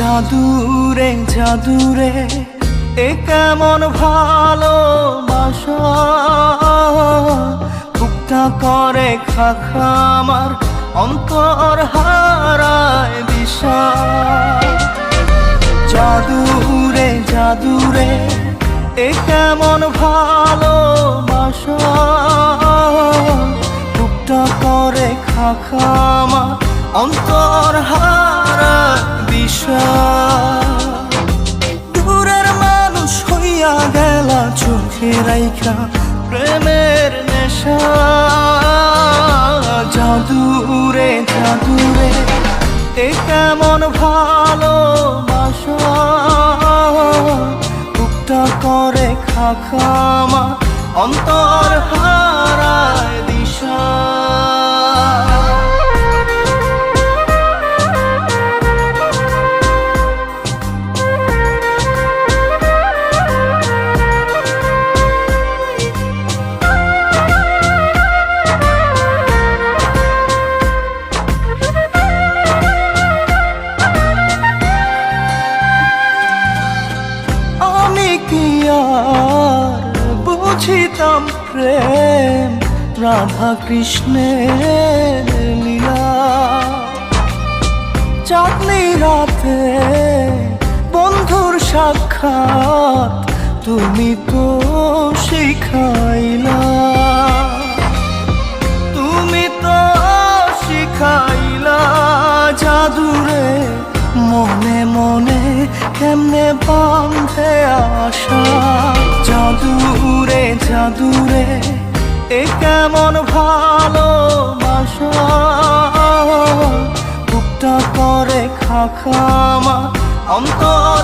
জাদুরে জাদুরে এ কেমন ভালোবাসা, বুকটা করে খাখা আমার অন্তর হারায় দিশা। জাদুরে জাদুরে এ কেমন ভালোবাসা, বুকটা করে খাখা আমার অন্তর হারায় দিশা। দূরের মানুষ হইয়া গেলা চোখে রাইখা প্রেমের নেশা। জাদুরে জাদুরে এ কেমন ভালোবাসা, বুকটা করে খাখা আমার অন্তর হারায় দিশা। বুঝিতাম প্রেম রাধা কৃষ্ণের লীলা, চাঁদনি রাতে বন্ধুর সাক্ষাৎ তুমি তো শিখাইলা, তুমি তো শিখাইলা। জাদুরে মনে মনে কেমনে বাঁধে আশা। জাদুরে জাদুরে এ কেমন ভালোবাসা, বুকটা করে খাখা আমার অন্তর